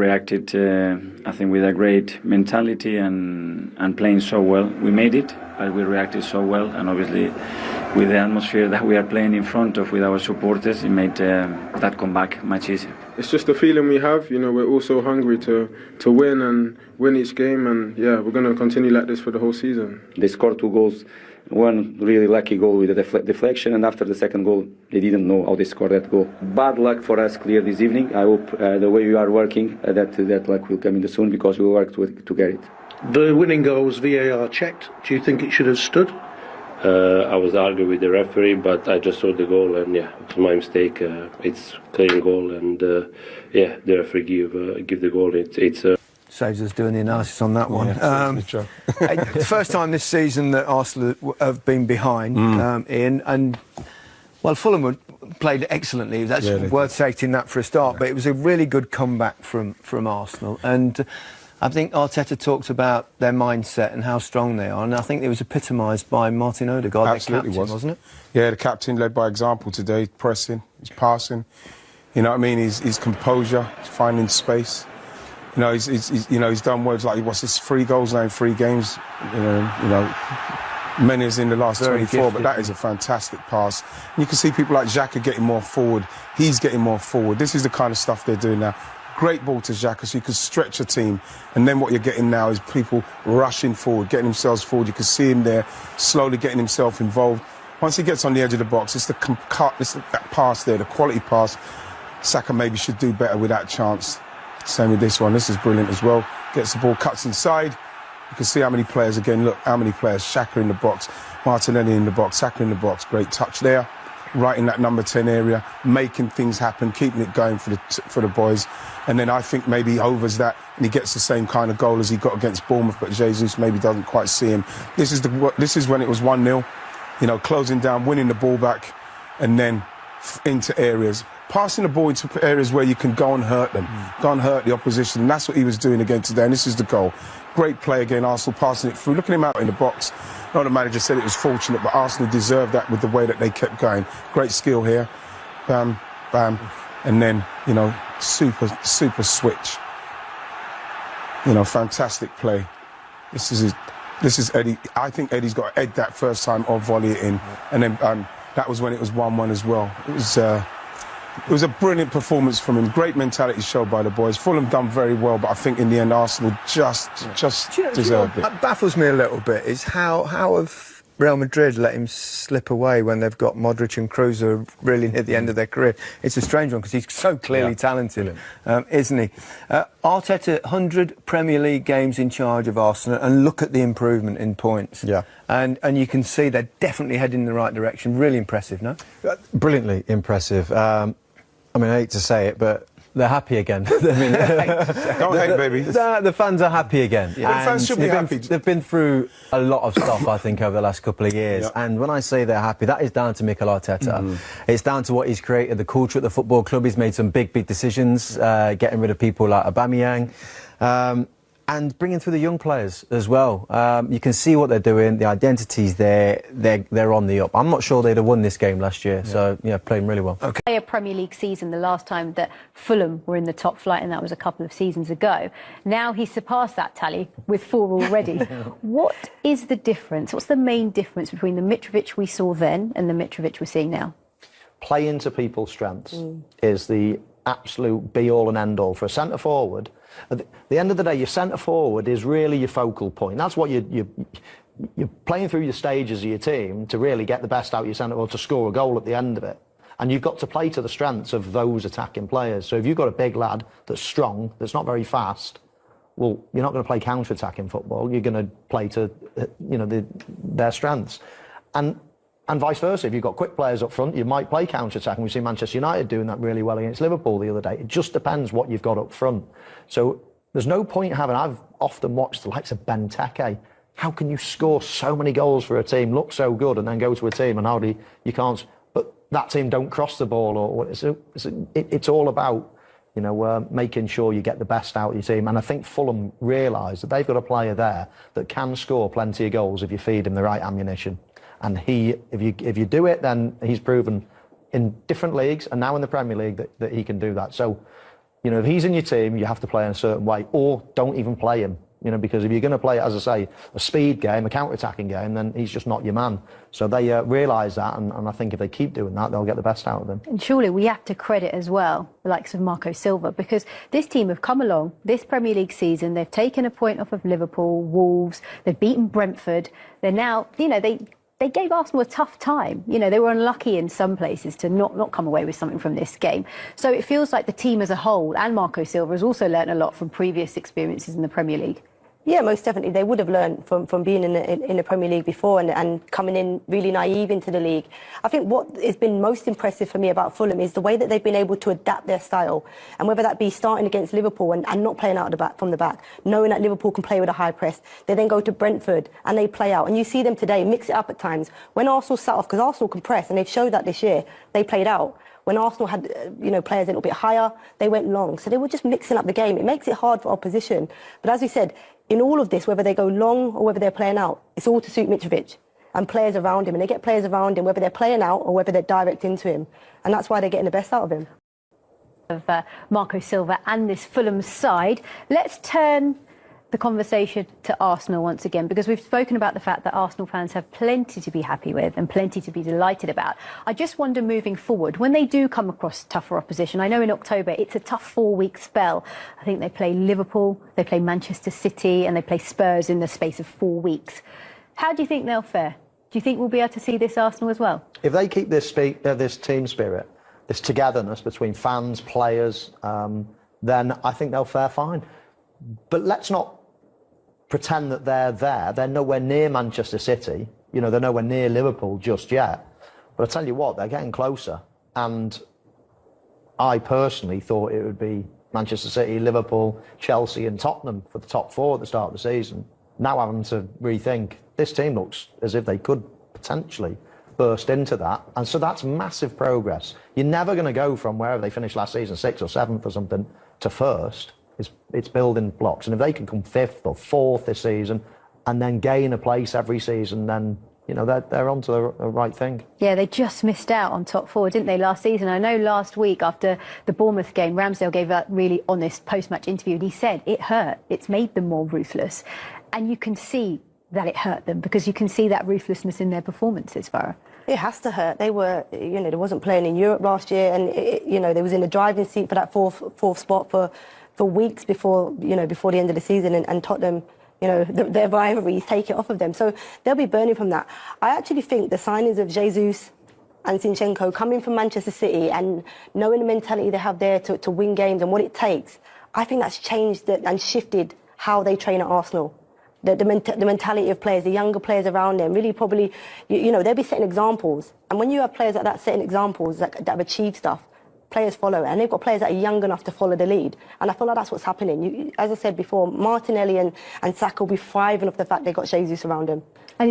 Reacted, I think, with a great mentality and playing so well. We made it, but we reacted so well, and obviously with the atmosphere that we are playing in front of with our supporters, it made that comeback much easier. It's just the feeling we have, we're all so hungry to win and win each game, and yeah, we're going to continue like this for the whole season. They scored 2 goals. One really lucky goal with a deflection, and after the second goal, they didn't know how they scored that goal. Bad luck for us clear this evening. I hope the way we are working, that luck will come in soon, because we will work to get it. The winning goal was VAR checked. Do you think it should have stood? I was arguing with the referee, but I just saw the goal, and yeah, it was my mistake. It's clean goal, and the referee give the goal. It's Saves us doing the analysis on that one. The first time this season that Arsenal have been behind, Ian, and well, Fulham played excellently. That's worth stating that for a start. But it was a really good comeback from Arsenal, and I think Arteta talked about their mindset and how strong they are, and I think it was epitomised by Martin Odegaard, Absolutely, their captain, wasn't it? Yeah, the captain led by example today, pressing, he's passing. You know what I mean? His composure, he's finding space. He's done words like, what's this, 3 goals now in 3 games? Many as in the last 24, but that is a fantastic pass. And you can see people like Xhaka getting more forward. He's getting more forward. This is the kind of stuff they're doing now. Great ball to Xhaka, so you can stretch a team. And then what you're getting now is people rushing forward, getting themselves forward. You can see him there, slowly getting himself involved. Once he gets on the edge of the box, it's that pass there, the quality pass. Saka maybe should do better with that chance. Same with this one. This is brilliant as well. Gets the ball, cuts inside. You can see how many players, again, look, how many players. Xhaka in the box, Martinelli in the box, Saka in the box. Great touch there. Right in that number 10 area, making things happen, keeping it going for the boys. And then I think maybe he overs that and he gets the same kind of goal as he got against Bournemouth, but Jesus maybe doesn't quite see him. This is when it was 1-0, closing down, winning the ball back, and then into areas. Passing the ball into areas where you can go and hurt them, go and hurt the opposition. And that's what he was doing again today, and this is the goal. Great play again, Arsenal passing it through. Looking him out in the box. I know the manager said it was fortunate, but Arsenal deserved that with the way that they kept going. Great skill here. Bam, bam. And then, super switch. Fantastic play. This is Eddie. I think Eddie's got to head that first time or volley it in. And then that was when it was 1-1 as well. It was a brilliant performance from him. Great mentality showed by the boys. Fulham done very well, but I think in the end Arsenal just deserved it. What baffles me a little bit is how have Real Madrid let him slip away when they've got Modric and Kroos who are really near the end of their career. It's a strange one because he's so clearly talented, isn't he? Arteta, 100 Premier League games in charge of Arsenal, and look at the improvement in points. Yeah. And you can see they're definitely heading in the right direction. Really impressive, no? Brilliantly impressive. I hate to say it, but they're happy again. Don't hate, baby. The fans are happy again. Yeah. The fans should be happy. They've been through a lot of stuff, I think, over the last couple of years. Yep. And when I say they're happy, that is down to Mikel Arteta. It's down to what he's created, the culture at the football club. He's made some big decisions, getting rid of people like Aubameyang. And bringing through the young players as well. You can see what they're doing. The identity's there. They're on the up. I'm not sure they'd have won this game last year. So, playing really well. Okay. A Premier League season the last time that Fulham were in the top flight, and that was a couple of seasons ago. Now he's surpassed that tally with 4 already. What is the difference? What's the main difference between the Mitrovic we saw then and the Mitrovic we're seeing now? Play into people's strengths is the absolute be-all and end-all for a centre-forward. At the end of the day, your centre-forward is really your focal point. That's what you're playing through your stages of your team to really get the best out of your centre-forward, to score a goal at the end of it. And you've got to play to the strengths of those attacking players. So if you've got a big lad that's strong, that's not very fast, well, you're not going to play counter-attacking football. You're going to play to, their strengths. And vice versa, if you've got quick players up front, you might play counter-attack. And we've seen Manchester United doing that really well against Liverpool the other day. It just depends what you've got up front. So there's no point having... I've often watched the likes of Benteke. How can you score so many goals for a team, look so good, and then go to a team and hardly... You can't... But that team don't cross the ball. Or it's all about, making sure you get the best out of your team. And I think Fulham realise that they've got a player there that can score plenty of goals if you feed him the right ammunition. And if you do it, then he's proven in different leagues and now in the Premier League that he can do that. So You know, if he's in your team, you have to play in a certain way, or don't even play him. You know, because if you're going to play, as I say, a speed game, a counter-attacking game, then he's just not your man. So they realise that, and I think if they keep doing that, they'll get the best out of him. And surely we have to credit as well the likes of Marco Silva, because this team have come along this Premier League season. They've taken a point off of Liverpool, Wolves. They've beaten Brentford. They're now, you know, they gave Arsenal a tough time. You know, they were unlucky in some places to not come away with something from this game. So it feels like the team as a whole, and Marco Silva, has also learnt a lot from previous experiences in the Premier League. Yeah, most definitely. They would have learned from being in the Premier League before and coming in really naive into the league. I think what has been most impressive for me about Fulham is the way that they've been able to adapt their style. And whether that be starting against Liverpool and not playing out of the back, from the back, knowing that Liverpool can play with a high press. They then go to Brentford and they play out. And you see them today mix it up at times. When Arsenal sat off, because Arsenal can press, and they've showed that this year, they played out. When Arsenal had, players a little bit higher, they went long. So they were just mixing up the game. It makes it hard for opposition. But as we said, in all of this, whether they go long or whether they're playing out, it's all to suit Mitrovic and players around him. And they get players around him, whether they're playing out or whether they're direct into him. And that's why they're getting the best out of him. Of Marco Silva and this Fulham side. Let's turn the conversation to Arsenal once again, because we've spoken about the fact that Arsenal fans have plenty to be happy with and plenty to be delighted about. I just wonder, moving forward, when they do come across tougher opposition, I know in October it's a tough 4-week spell. I think they play Liverpool, they play Manchester City, and they play Spurs in the space of 4 weeks. How do you think they'll fare? Do you think we'll be able to see this Arsenal as well? If they keep this team spirit, this togetherness between fans, players, then I think they'll fare fine. But let's not pretend that they're there. They're nowhere near Manchester City. You know, they're nowhere near Liverpool just yet. But I tell you what, they're getting closer. And I personally thought it would be Manchester City, Liverpool, Chelsea and Tottenham for the top 4 at the start of the season. Now having to rethink, this team looks as if they could potentially burst into that. And so that's massive progress. You're never going to go from wherever they finished last season, 6th or 7th or something, to first. It's building blocks, and if they can come 5th or 4th this season and then gain a place every season, then they're onto the right thing. Yeah, they just missed out on top 4, didn't they, last season? I know last week after the Bournemouth game, Ramsdale gave a really honest post-match interview, and he said it hurt. It's made them more ruthless, and you can see that it hurt them because you can see that ruthlessness in their performances, Farah. It has to hurt. They were, they wasn't playing in Europe last year, and they was in the driving seat for that fourth spot for weeks before the end of the season, and Tottenham, their rivalries take it off of them. So they'll be burning from that. I actually think the signings of Jesus and Zinchenko coming from Manchester City and knowing the mentality they have there to win games and what it takes, I think that's changed and shifted how they train at Arsenal. The mentality of players, the younger players around them, really probably, they'll be setting examples. And when you have players like that setting examples that have achieved stuff, players follow it, and they've got players that are young enough to follow the lead. And I feel like that's what's happening. As I said before, Martinelli and Saka will be thriving off the fact they've got Jesus around him. And